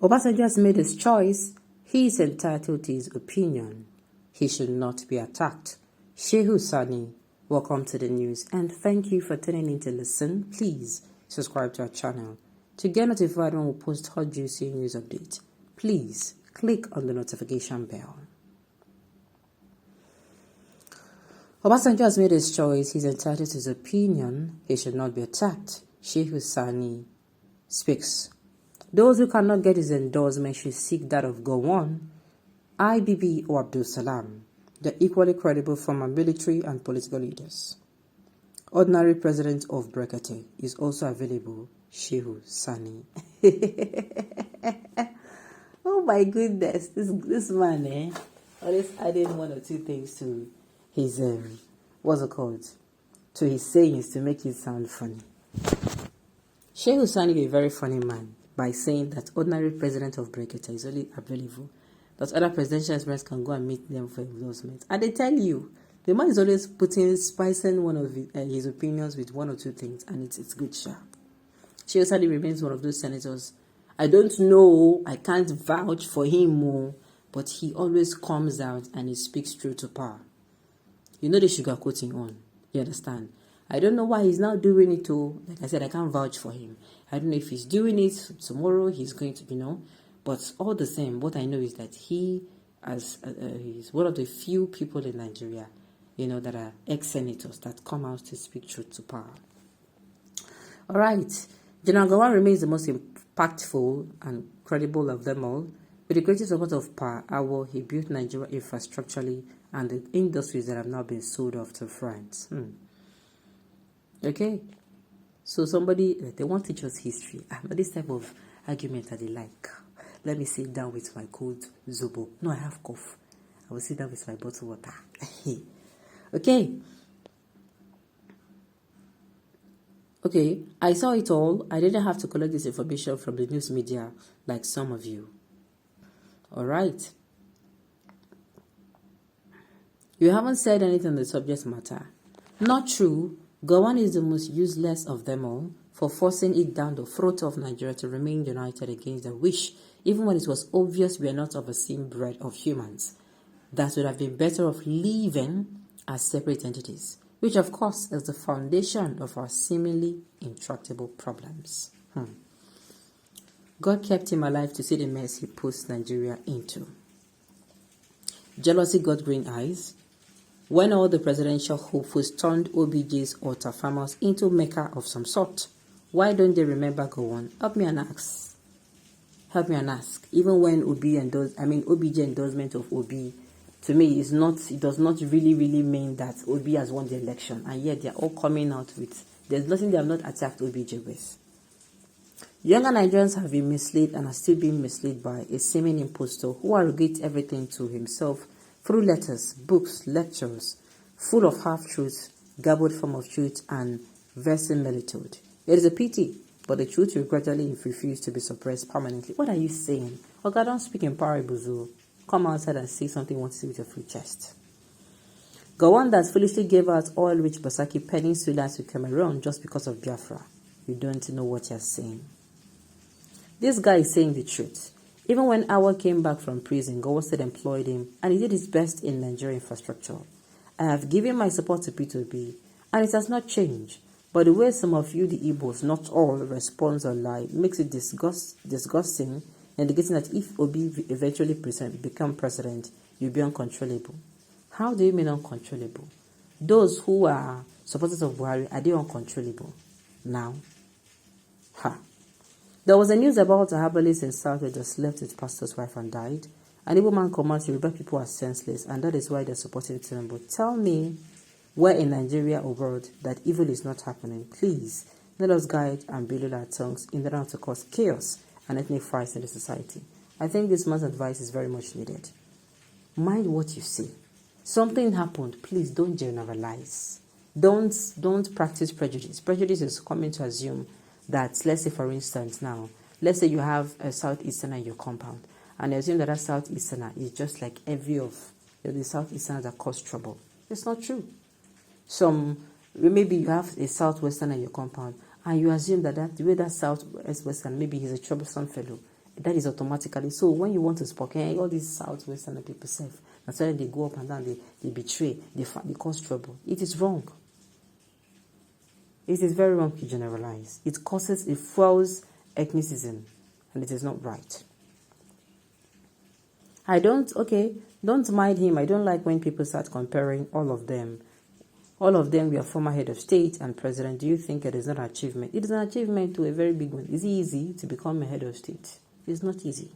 Obasanjo has made his choice. He is entitled to his opinion. He should not be attacked. Shehu Sani, welcome to the news and thank you for tuning in to listen. Please subscribe to our channel. To get notified when we post hot juicy news updates, please click on the notification bell. Obasanjo has made his choice. He's entitled to his opinion. He should not be attacked. Shehu Sani speaks. Those who cannot get his endorsement should seek that of Gowon, IBB or Abdul Salam. They're equally credible former military and political leaders. Ordinary President of Brekete is also available, Shehu Sani. Oh my goodness, this man, always adding one or two things to his, to his sayings to make it sound funny. Shehu Sani is a very funny man by saying that ordinary president of Brekete is only available, that other presidential aspirants can go and meet them for endorsement. And they tell you, the man is always spicing one of his opinions with one or two things, and it's good sharp. Shehu Sani remains one of those senators. I don't know, I can't vouch for him more, but he always comes out and he speaks true to power. You know the sugarcoating on, you understand? I don't know why he's now doing it too. Like I said, I can't vouch for him. I don't know if he's doing it tomorrow, he's going to, but all the same, what I know is that he, he's one of the few people in Nigeria, that are ex-senators that come out to speak truth to power. All right. General Gowon remains the most impactful and credible of them all. With the greatest support of power, he built Nigeria infrastructurally and the industries that have now been sold off to France. Okay, so they want to teach us history, but this type of argument that they like. Let me sit down with my cold zobo. No, I have cough. I will sit down with my bottled water. Okay, I saw it all. I didn't have to collect this information from the news media like some of you. All right. You haven't said anything on the subject matter. Not true. Gowon is the most useless of them all for forcing it down the throat of Nigeria to remain united against their wish, even when it was obvious we are not of the same breed of humans. That would have been better off living as separate entities, which of course is the foundation of our seemingly intractable problems. God kept him alive to see the mess he puts Nigeria into. Jealousy got green eyes. When all the presidential hopefuls turned OBJ's altar farmers into Mecca of some sort, why don't they remember Gowon? Help me and ask. Even when OBJ endorsement of OB, to me, it does not really mean that OB has won the election, and yet they are all coming out with, there's nothing they have not attacked OBJ with. Younger Nigerians have been misled and are still being misled by a seeming impostor who arrogates everything to himself through letters, books, lectures, full of half-truths, garbled form of truth, and verisimilitude. It is a pity, but the truth will gradually refuse to be suppressed permanently. What are you saying? Okay, don't speak in parables. Come outside and say something you want to say with your free chest. Gowon that foolishly gave out oil-rich Basaki Peninsula to Cameroon just because of Biafra. You don't know what you're saying. This guy is saying the truth. Even when Awa came back from prison, Gowon still employed him, and he did his best in Nigerian infrastructure. I have given my support to P2B, and it has not changed. But the way some of you, the Igbos, not all, respond or lie, makes it disgusting, indicating that if Obi eventually become president, you'll be uncontrollable. How do you mean uncontrollable? Those who are supporters of Buhari, are they uncontrollable now? There was a news about a herbalist in South who just left his pastor's wife and died. An Igbo man commands to rebel people are senseless, and that is why they're supporting it. But tell me where in Nigeria or world that evil is not happening. Please, let us guide and build our tongues in order to cause chaos and ethnic fights in the society. I think this man's advice is very much needed. Mind what you say. Something happened. Please don't generalize. Don't practice prejudice. Prejudice is coming to assume that, let's say for instance now, let's say you have a Southeasterner in your compound, and assume that Southeasterner is just like every of the Southeasterners that cause trouble. It's not true. Maybe you have a Southwesterner in your compound, and you assume that the way that Southwestern, maybe he's a troublesome fellow. that is automatically. So when you want to speak, all these Southwestern people say, that's why they go up and down, they betray, they cause trouble. It is wrong. It is very wrong to generalize. It fuels ethnicism, and it is not right. Don't mind him. I don't like when people start comparing all of them. All of them were former head of state and president. Do you think it is not an achievement? It is an achievement to a very big one. Is it easy to become a head of state? It's not easy.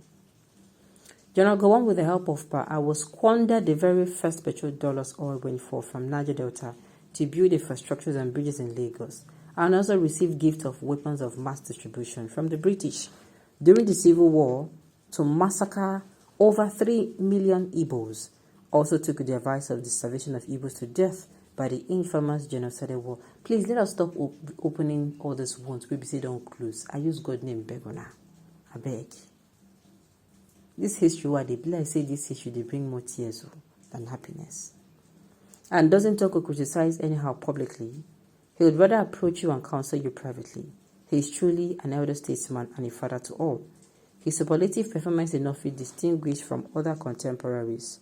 General Gowon, with the help of I was squandered the very first $1 oil went for from Niger Delta to build infrastructures and bridges in Lagos, and also received gift of weapons of mass distribution from the British during the Civil War to massacre over 3 million Igbos. Also took the advice of the starvation of Igbos to death by the infamous genocidal war. Please let us stop opening all these wounds. We say don't close. I use God name Begona. I beg. This history, what they like say this history, they bring more tears than happiness. And doesn't talk or criticize anyhow publicly. He would rather approach you and counsel you privately. He is truly an elder statesman and a father to all. His superlative performance enough is distinguished from other contemporaries.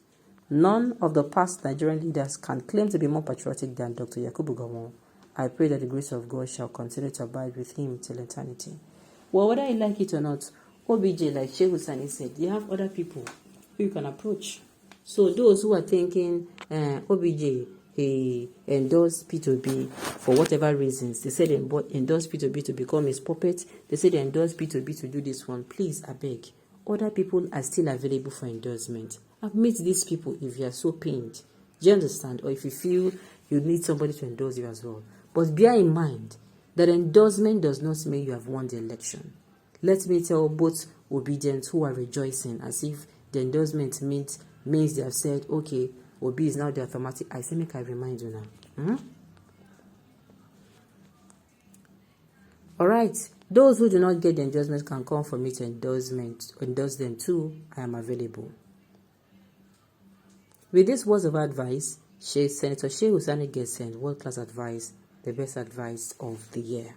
None of the past Nigerian leaders can claim to be more patriotic than Dr. Yakubu Gowon. I pray that the grace of God shall continue to abide with him till eternity. Well, whether you like it or not, OBJ, like Shehu Sani said, you have other people who you can approach. So those who are thinking OBJ, he endorsed P2B for whatever reasons. They said they endorsed P2B to become his puppet. They said they endorsed P2B to do this one. Please, I beg. Other people are still available for endorsement. Meet these people if you are so pained. Do you understand? Or if you feel you need somebody to endorse you as well. But bear in mind that endorsement does not mean you have won the election. Let me tell both obedients who are rejoicing as if the endorsement means they have said, okay, Obi is now the automatic. I say, make I remind you now. All right. Those who do not get the endorsement can come for me to endorse them too. I am available. With these words of advice, Senator Shehu Sani gets sent world-class advice, the best advice of the year.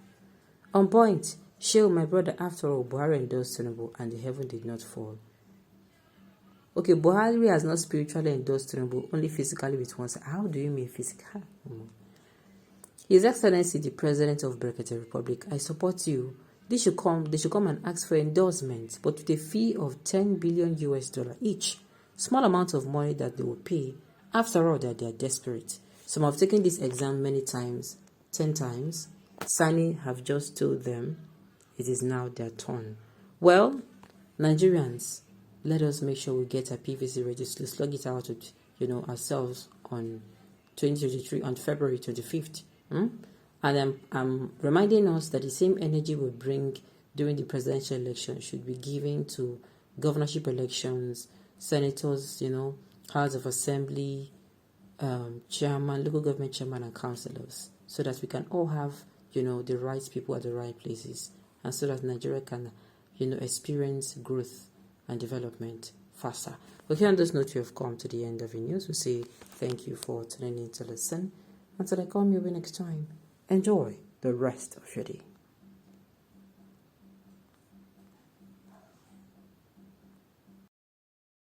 On point, Shehu, my brother, after all, Buhari endorsed Tinubu and the heaven did not fall. Okay, Buhari has not spiritually endorsed Tinubu, only physically with one side. How do you mean physical? His Excellency, the President of Brekete Republic, I support you. They should come and ask for endorsement, but with a fee of $10 billion each. Small amount of money that they will pay. After all, they are desperate. Some have taken this exam many times, 10 times. Sani have just told them it is now their turn. Well, Nigerians, let us make sure we get a PVC ready to slug it out with, ourselves on 2023 on February 25th. And I'm reminding us that the same energy we bring during the presidential election should be given to governorship elections, senators, House of Assembly, chairman, local government chairman, and councillors, so that we can all have, the right people at the right places, and so that Nigeria can, experience growth and development faster. Okay, on this note, we have come to the end of the news. We say thank you for tuning in to listen. Until I come your way next time, enjoy the rest of your day.